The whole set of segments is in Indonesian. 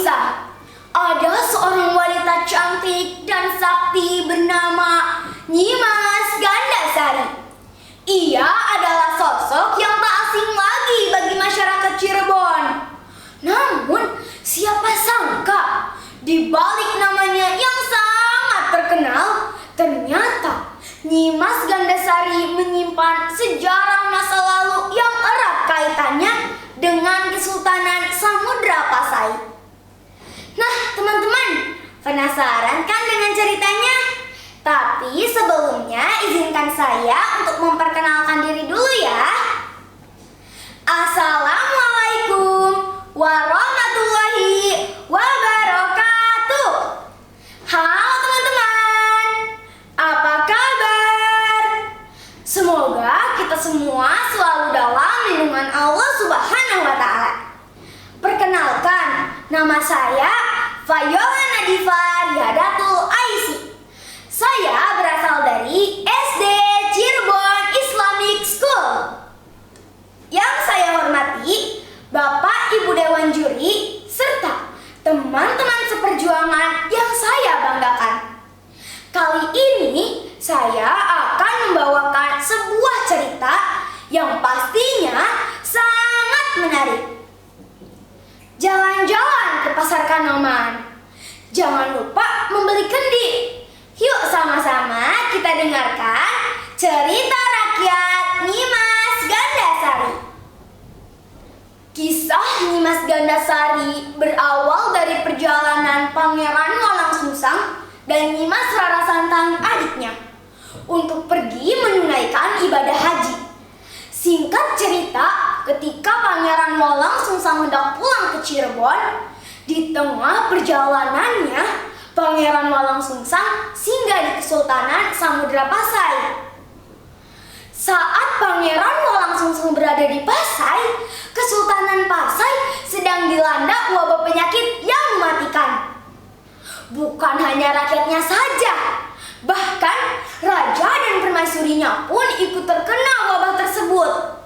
kisah. Ada seorang wanita cantik dan sakti bernama Nyimas Gandasari. Ia adalah sosok yang tak asing lagi bagi masyarakat Cirebon. Namun, siapa sangka di balik namanya yang sangat terkenal, ternyata Nyimas Gandasari menyimpan sejarah masa lalu yang erat kaitannya dengan Kesultanan Samudra Pasai. Nah, teman-teman, penasaran kan dengan ceritanya? Tapi sebelumnya izinkan saya untuk memperkenalkan diri dulu ya. Assalamualaikum warahmatullahi wabarakatuh. Halo teman-teman, apa kabar? Semoga kita semua selalu dalam lindungan Allah Subhanahu wa Ta'ala. Perkenalkan, nama saya Fayola Nadifa Riyadatul Aisy. Saya berasal dari SD Cirebon Islamic School. Yang saya hormati Bapak Ibu Dewan Juri serta teman-teman seperjuangan yang saya banggakan. Kali ini saya akan membawakan sebuah cerita yang pastinya sangat menarik. Jalan-jalan ke Pasar Kanoman. Jangan lupa membeli kendi. Yuk sama-sama kita dengarkan cerita rakyat Nyimas Gandasari. Kisah Nyimas Gandasari berawal dari perjalanan Pangeran Walang Sungsang dan Nyimas Rara Santang adiknya untuk pergi menunaikan ibadah haji. Singkat cerita, ketika Pangeran Walang Sungsang hendak pulang ke Cirebon, di tengah perjalanannya, Pangeran Walang Sungsang singgah di Kesultanan Samudra Pasai. Saat Pangeran Walang Sungsang berada di Pasai, Kesultanan Pasai sedang dilanda wabah penyakit yang mematikan. Bukan hanya rakyatnya saja, bahkan raja dan permaisurinya pun ikut terkena wabah tersebut.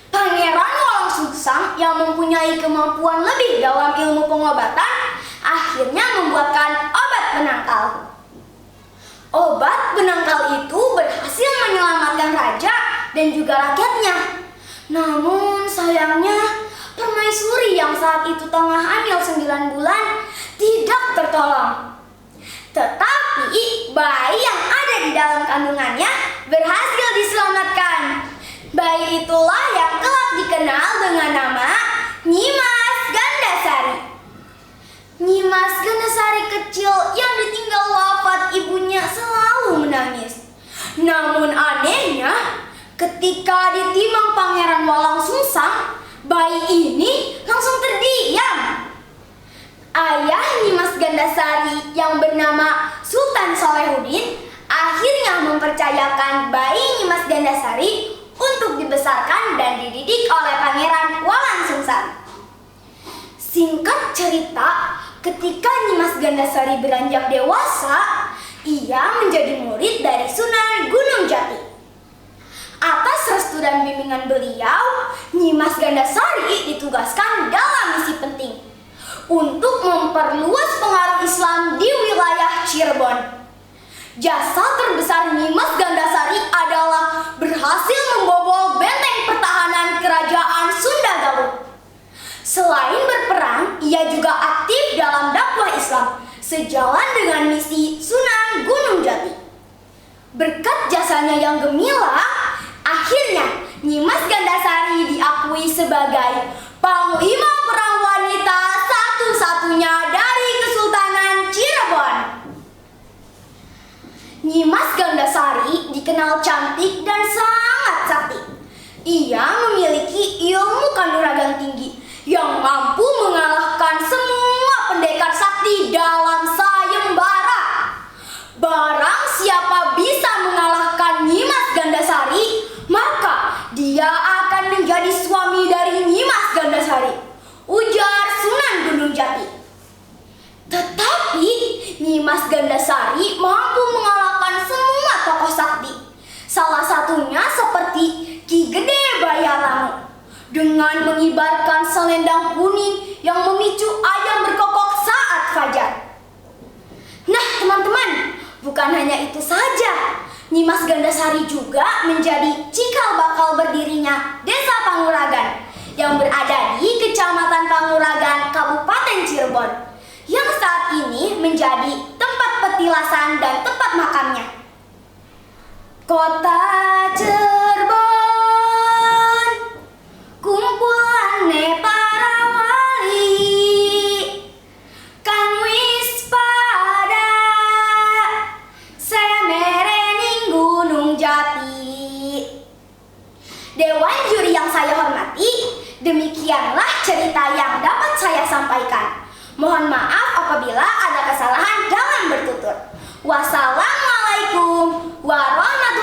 Pangeran Walang Sungsang yang mempunyai kemampuan lebih dalam ilmu pengobatan akhirnya membuatkan obat penangkal. Obat penangkal itu berhasil menyelamatkan raja dan juga rakyatnya. Namun sayangnya permaisuri yang saat itu tengah hamil 9 bulan tidak tertolong. Tetapi bayi yang ada di dalam kandungannya berhasil diselamatkan. Bayi itulah yang kelak dikenal dengan nama Nyimas Gandasari. Nyimas Gandasari kecil yang ditinggal wafat ibunya selalu menangis. Namun anehnya, ketika ditimang Pangeran Walang Sungsang, bayi ini langsung terdiam. Ayah Nyimas Gandasari yang bernama Sultan Salehuddin akhirnya mempercayakan bayi Nyimas Gandasari untuk dibesarkan dan dididik oleh Pangeran Walang Sungsang. Singkat cerita, ketika Nyimas Gandasari beranjak dewasa, ia menjadi murid dari Sunan Gunung Jati. Atas restu dan bimbingan beliau, Nyimas Gandasari ditugaskan dalam misi penting untuk memperluas pengaruh Islam di wilayah Cirebon. Jasa terbesar Nyimas Gandasari adalah berhasil membobol benteng pertahanan kerajaan Sunda Galuh. Selain berperang, ia juga aktif dalam dakwah Islam sejalan dengan misi Sunan Gunung Jati. Berkat jasanya yang gemilang, akhirnya Nyimas Gandasari diakui sebagai Panglima Perang Wanita satu-satunya dari Kesultanan Cirebon. Nyimas Gandasari dikenal cantik dan sangat sakti. Ia memiliki ilmu kanuragan tinggi yang mampu mengalahkan semua pendekar sakti dalam sayembara. Barang siapa bisa mengalahkan Nyimas Gandasari, maka dia akan menjadi suami dari Nyimas Gandasari, ujar Sunan Gunung Jati. Tetapi Nyimas Gandasari mampu mengalahkan semua tokoh sakti. Salah satunya seperti Ki Gede Bayaramu dengan mengibarkan selendang kuning yang memicu ayam berkokok hanya itu saja, Nyimas Gandasari juga menjadi cikal bakal berdirinya Desa Panguragan yang berada di Kecamatan Panguragan, Kabupaten Cirebon, yang saat ini menjadi tempat petilasan dan tempat makamnya. Kota Cirebon, kumpulan para wali, kan wis pada semerening Gunung Jati. Dewan juri yang saya hormati, demikianlah cerita yang dapat saya sampaikan. Mohon maaf apabila ada kesalahan dalam bertutur. Wassalamualaikum warahmatullahi